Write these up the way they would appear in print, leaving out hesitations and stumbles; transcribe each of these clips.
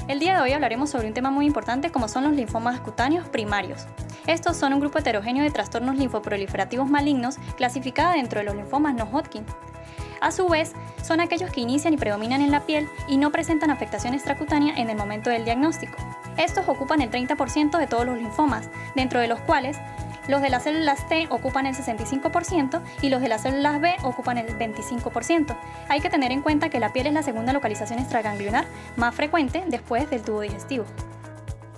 El día de hoy hablaremos sobre un tema muy importante como son los linfomas cutáneos primarios. Estos son un grupo heterogéneo de trastornos linfoproliferativos malignos clasificada dentro de los linfomas no Hodgkin. A su vez, son aquellos que inician y predominan en la piel y no presentan afectación extracutánea en el momento del diagnóstico. Estos ocupan el 30% de todos los linfomas, dentro de los cuales los de las células T ocupan el 65% y los de las células B ocupan el 25%. Hay que tener en cuenta que la piel es la segunda localización extraganglionar más frecuente después del tubo digestivo.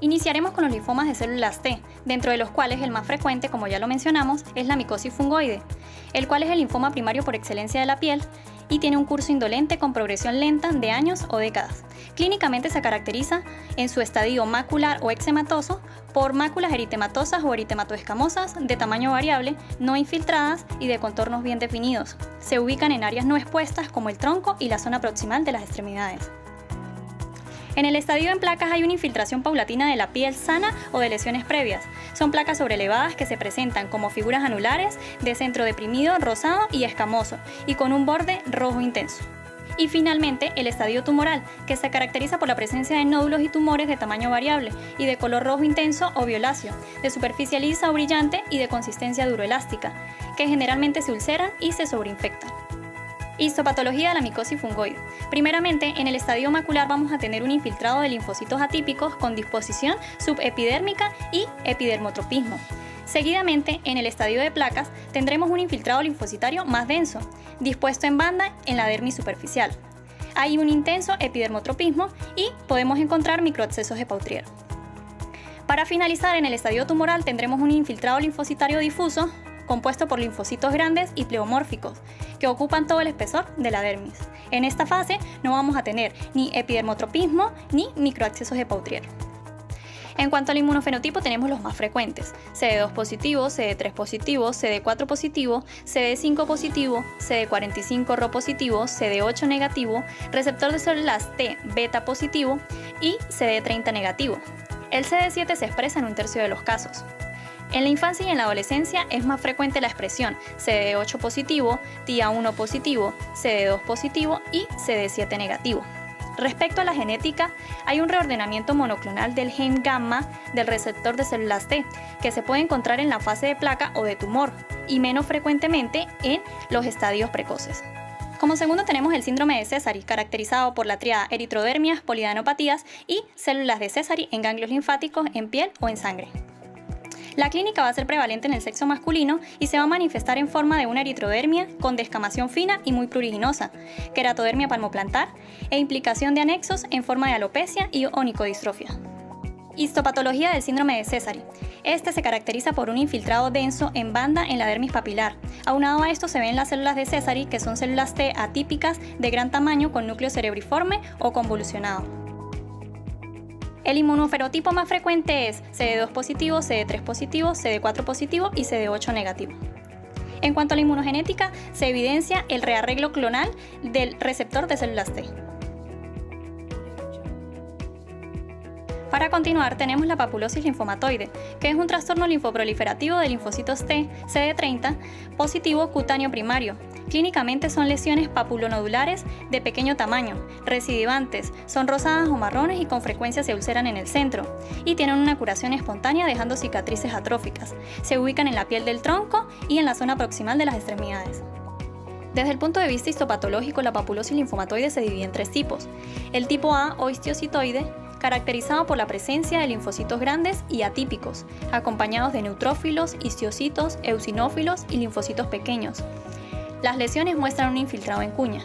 Iniciaremos con los linfomas de células T, dentro de los cuales el más frecuente, como ya lo mencionamos, es la micosis fungoide, el cual es el linfoma primario por excelencia de la piel y tiene un curso indolente con progresión lenta de años o décadas. Clínicamente se caracteriza en su estadio macular o eczematoso por máculas eritematosas o eritematoescamosas de tamaño variable, no infiltradas y de contornos bien definidos. Se ubican en áreas no expuestas como el tronco y la zona proximal de las extremidades. En el estadio en placas hay una infiltración paulatina de la piel sana o de lesiones previas. Son placas sobrelevadas que se presentan como figuras anulares de centro deprimido, rosado y escamoso, y con un borde rojo intenso. Y finalmente, el estadio tumoral, que se caracteriza por la presencia de nódulos y tumores de tamaño variable y de color rojo intenso o violáceo, de superficie lisa o brillante y de consistencia duroelástica, que generalmente se ulceran y se sobreinfectan. Histopatología de la micosis fungoide. Primeramente, en el estadio macular vamos a tener un infiltrado de linfocitos atípicos con disposición subepidérmica y epidermotropismo. Seguidamente, en el estadio de placas, tendremos un infiltrado linfocitario más denso, dispuesto en banda en la dermis superficial. Hay un intenso epidermotropismo y podemos encontrar microabscesos de Pautrier. Para finalizar, en el estadio tumoral tendremos un infiltrado linfocitario difuso, compuesto por linfocitos grandes y pleomórficos, que ocupan todo el espesor de la dermis. En esta fase no vamos a tener ni epidermotropismo ni microabscesos de Pautrier. En cuanto al inmunofenotipo tenemos los más frecuentes: CD2 positivo, CD3 positivo, CD4 positivo, CD5 positivo, CD45 Rho positivo, CD8 negativo, receptor de células T beta positivo y CD30 negativo. El CD7 se expresa en un tercio de los casos. En la infancia y en la adolescencia es más frecuente la expresión CD8 positivo, TIA1 positivo, CD2 positivo y CD7 negativo. Respecto a la genética, hay un reordenamiento monoclonal del gen gamma del receptor de células T, que se puede encontrar en la fase de placa o de tumor, y menos frecuentemente en los estadios precoces. Como segundo tenemos el síndrome de Sézary, caracterizado por la tríada eritrodermias, polidanopatías y células de Sézary en ganglios linfáticos en piel o en sangre. La clínica va a ser prevalente en el sexo masculino y se va a manifestar en forma de una eritrodermia con descamación fina y muy pruriginosa, queratodermia palmoplantar e implicación de anexos en forma de alopecia y onicodistrofia. Histopatología del síndrome de Sézary. Este se caracteriza por un infiltrado denso en banda en la dermis papilar. Aunado a esto se ven las células de Sézary, que son células T atípicas de gran tamaño con núcleo cerebriforme o convolucionado. El inmunofenotipo más frecuente es CD2 positivo, CD3 positivo, CD4 positivo y CD8 negativo. En cuanto a la inmunogenética, se evidencia el rearreglo clonal del receptor de células T. Para continuar, tenemos la papulosis linfomatoide, que es un trastorno linfoproliferativo de linfocitos T, CD30, positivo cutáneo primario. Clínicamente son lesiones papulonodulares de pequeño tamaño, recidivantes, son rosadas o marrones y con frecuencia se ulceran en el centro, y tienen una curación espontánea dejando cicatrices atróficas. Se ubican en la piel del tronco y en la zona proximal de las extremidades. Desde el punto de vista histopatológico, la papulosis linfomatoide se divide en tres tipos. El tipo A o histiocitoide, caracterizado por la presencia de linfocitos grandes y atípicos, acompañados de neutrófilos, histiocitos, eosinófilos y linfocitos pequeños. Las lesiones muestran un infiltrado en cuña.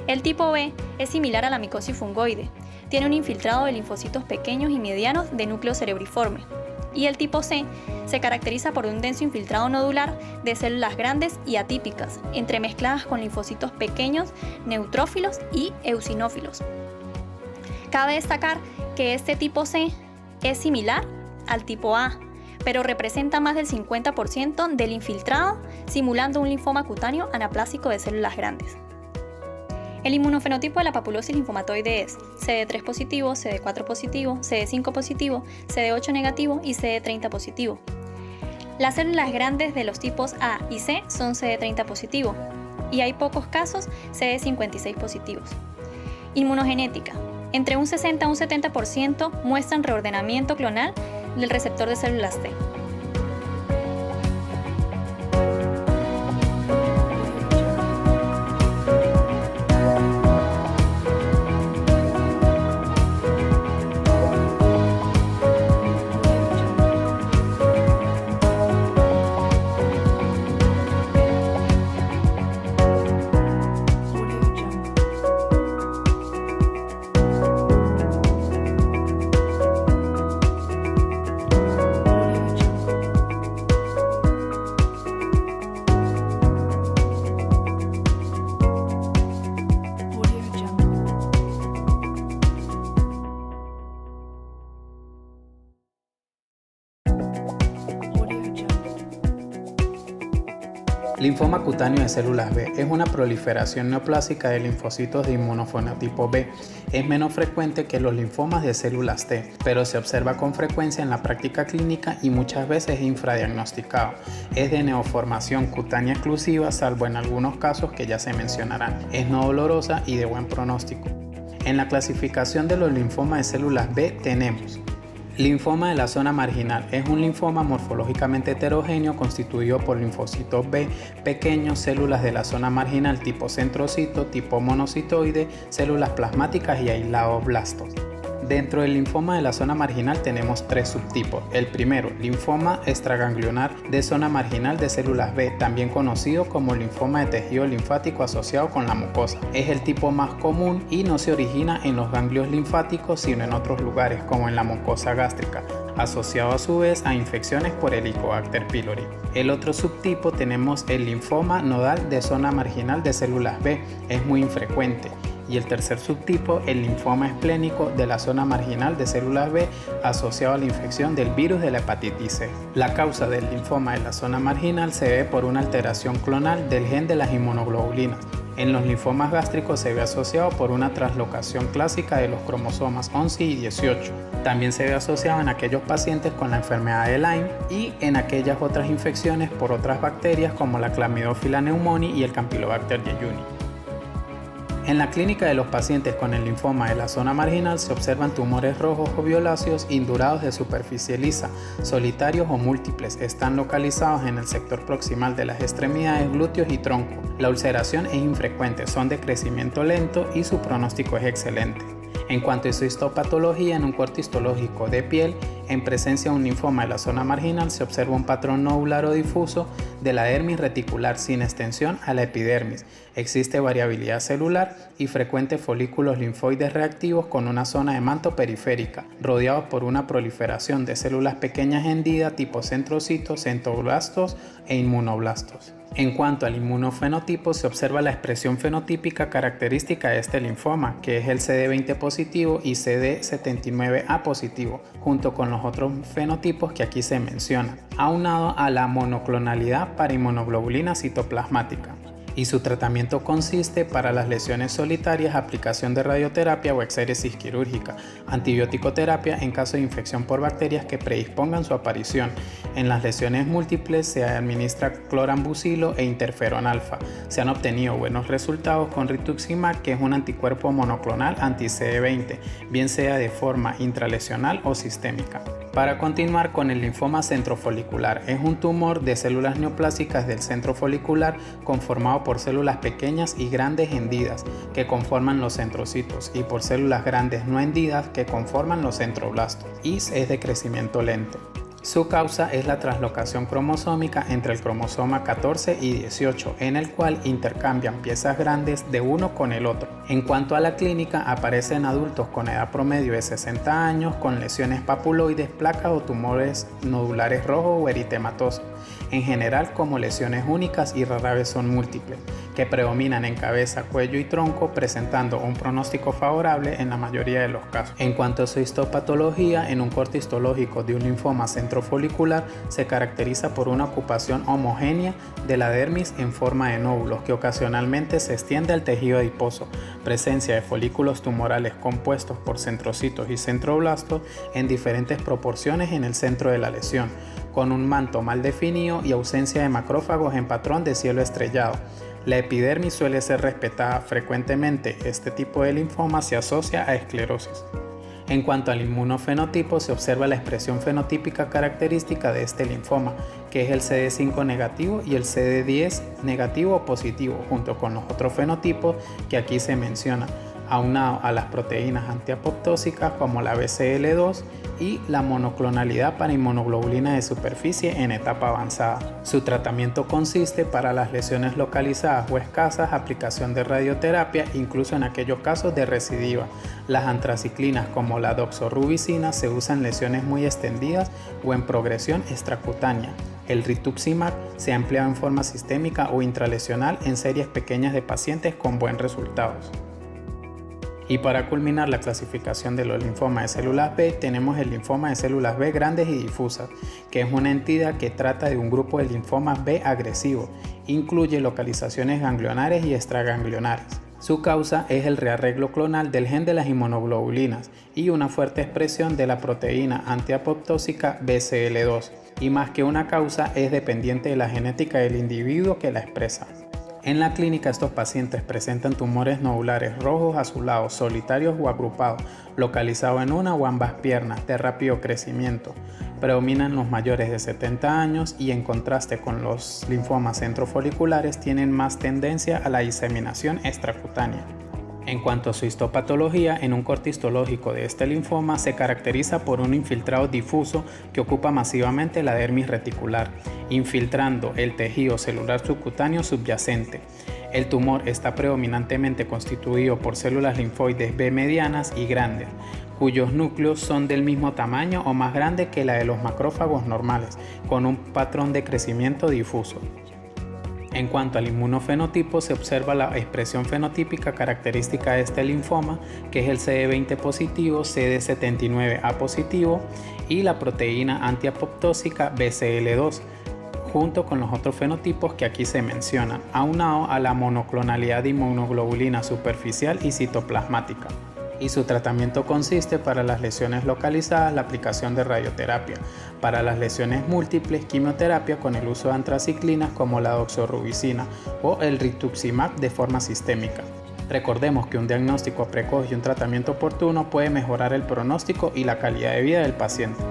El tipo B es similar a la micosis fungoide, tiene un infiltrado de linfocitos pequeños y medianos de núcleo cerebriforme. Y el tipo C se caracteriza por un denso infiltrado nodular de células grandes y atípicas, entremezcladas con linfocitos pequeños, neutrófilos y eosinófilos. Cabe destacar que este tipo C es similar al tipo A, pero representa más del 50% del infiltrado, simulando un linfoma cutáneo anaplásico de células grandes. El inmunofenotipo de la papulosis linfomatoide es CD3 positivo, CD4 positivo, CD5 positivo, CD8 negativo y CD30 positivo. Las células grandes de los tipos A y C son CD30 positivo y hay pocos casos CD56 positivos. Inmunogenética. Entre un 60 a un 70% muestran reordenamiento clonal del receptor de células T. Linfoma cutáneo de células B es una proliferación neoplásica de linfocitos de inmunofenotipo B. Es menos frecuente que los linfomas de células T, pero se observa con frecuencia en la práctica clínica y muchas veces es infradiagnosticado. Es de neoformación cutánea exclusiva, salvo en algunos casos que ya se mencionarán. Es no dolorosa y de buen pronóstico. En la clasificación de los linfomas de células B tenemos linfoma de la zona marginal. Es un linfoma morfológicamente heterogéneo constituido por linfocitos B pequeños, células de la zona marginal tipo centrocito, tipo monocitoide, células plasmáticas y aislados blastos. Dentro del linfoma de la zona marginal tenemos tres subtipos. El primero, linfoma extraganglionar de zona marginal de células B, también conocido como linfoma de tejido linfático asociado con la mucosa. Es el tipo más común y no se origina en los ganglios linfáticos sino en otros lugares como en la mucosa gástrica, asociado a su vez a infecciones por Helicobacter pylori. El otro subtipo tenemos el linfoma nodal de zona marginal de células B, es muy infrecuente. Y el tercer subtipo, el linfoma esplénico de la zona marginal de células B asociado a la infección del virus de la hepatitis C. La causa del linfoma de la zona marginal se ve por una alteración clonal del gen de las inmunoglobulinas. En los linfomas gástricos se ve asociado por una translocación clásica de los cromosomas 11 y 18. También se ve asociado en aquellos pacientes con la enfermedad de Lyme y en aquellas otras infecciones por otras bacterias como la Chlamydophila pneumoniae y el Campylobacter jejuni. En la clínica de los pacientes con el linfoma de la zona marginal se observan tumores rojos o violáceos indurados de superficie lisa, solitarios o múltiples. Están localizados en el sector proximal de las extremidades, glúteos y tronco. La ulceración es infrecuente, son de crecimiento lento y su pronóstico es excelente. En cuanto a su histopatología, en un corte histológico de piel, en presencia de un linfoma de la zona marginal se observa un patrón nodular o difuso de la dermis reticular sin extensión a la epidermis. Existe variabilidad celular y frecuentes folículos linfoides reactivos con una zona de manto periférica, rodeados por una proliferación de células pequeñas hendidas tipo centrocitos, centroblastos e inmunoblastos. En cuanto al inmunofenotipo, se observa la expresión fenotípica característica de este linfoma, que es el CD20 positivo y CD79A positivo, junto con los otros fenotipos que aquí se mencionan, aunado a la monoclonalidad para inmunoglobulina citoplasmática. Y su tratamiento consiste para las lesiones solitarias, aplicación de radioterapia o exéresis quirúrgica, antibiótico-terapia en caso de infección por bacterias que predispongan su aparición. En las lesiones múltiples se administra clorambucilo e interferón alfa. Se han obtenido buenos resultados con rituximab, que es un anticuerpo monoclonal anti-CD20, bien sea de forma intralesional o sistémica. Para continuar con el linfoma centrofolicular, es un tumor de células neoplásicas del centro folicular conformado por células pequeñas y grandes hendidas que conforman los centrocitos y por células grandes no hendidas que conforman los centroblastos y es de crecimiento lento. Su causa es la translocación cromosómica entre el cromosoma 14 y 18, en el cual intercambian piezas grandes de uno con el otro. En cuanto a la clínica, aparece en adultos con edad promedio de 60 años con lesiones papuloides, placas o tumores nodulares rojos o eritematosos, en general como lesiones únicas y rara vez son múltiples, que predominan en cabeza, cuello y tronco, presentando un pronóstico favorable en la mayoría de los casos. En cuanto a su histopatología, en un corte histológico de un linfoma centrofolicular se caracteriza por una ocupación homogénea de la dermis en forma de nódulos que ocasionalmente se extiende al tejido adiposo, presencia de folículos tumorales compuestos por centrocitos y centroblastos en diferentes proporciones en el centro de la lesión, con un manto mal definido y ausencia de macrófagos en patrón de cielo estrellado. La epidermis suele ser respetada. Frecuentemente este tipo de linfoma se asocia a esclerosis. En cuanto al inmunofenotipo, se observa la expresión fenotípica característica de este linfoma, que es el CD5 negativo y el CD10 negativo o positivo, junto con los otros fenotipos que aquí se mencionan, aunado a las proteínas antiapoptósicas como la BCL2 y la monoclonalidad para inmunoglobulina de superficie en etapa avanzada. Su tratamiento consiste para las lesiones localizadas o escasas, aplicación de radioterapia, incluso en aquellos casos de recidiva. Las antraciclinas como la doxorubicina se usan en lesiones muy extendidas o en progresión extracutánea. El rituximab se ha empleado en forma sistémica o intralesional en series pequeñas de pacientes con buen resultado. Y para culminar la clasificación de los linfomas de células B, tenemos el linfoma de células B grandes y difusas, que es una entidad que trata de un grupo de linfomas B agresivos. Incluye localizaciones ganglionares y extraganglionares. Su causa es el rearreglo clonal del gen de las inmunoglobulinas y una fuerte expresión de la proteína antiapoptósica BCL2. Y más que una causa, es dependiente de la genética del individuo que la expresa. En la clínica, estos pacientes presentan tumores nodulares rojos, azulados, solitarios o agrupados, localizados en una o ambas piernas, de rápido crecimiento. Predominan los mayores de 70 años y, en contraste con los linfomas centrofoliculares, tienen más tendencia a la diseminación extracutánea. En cuanto a su histopatología, en un corte histológico de este linfoma se caracteriza por un infiltrado difuso que ocupa masivamente la dermis reticular, infiltrando el tejido celular subcutáneo subyacente. El tumor está predominantemente constituido por células linfoides B medianas y grandes, cuyos núcleos son del mismo tamaño o más grande que la de los macrófagos normales, con un patrón de crecimiento difuso. En cuanto al inmunofenotipo, se observa la expresión fenotípica característica de este linfoma, que es el CD20 positivo, CD79A positivo y la proteína antiapoptósica BCL2, junto con los otros fenotipos que aquí se mencionan, aunado a la monoclonalidad de inmunoglobulina superficial y citoplasmática. Y su tratamiento consiste para las lesiones localizadas la aplicación de radioterapia, para las lesiones múltiples quimioterapia con el uso de antraciclinas como la doxorubicina o el rituximab de forma sistémica. Recordemos que un diagnóstico precoz y un tratamiento oportuno puede mejorar el pronóstico y la calidad de vida del paciente.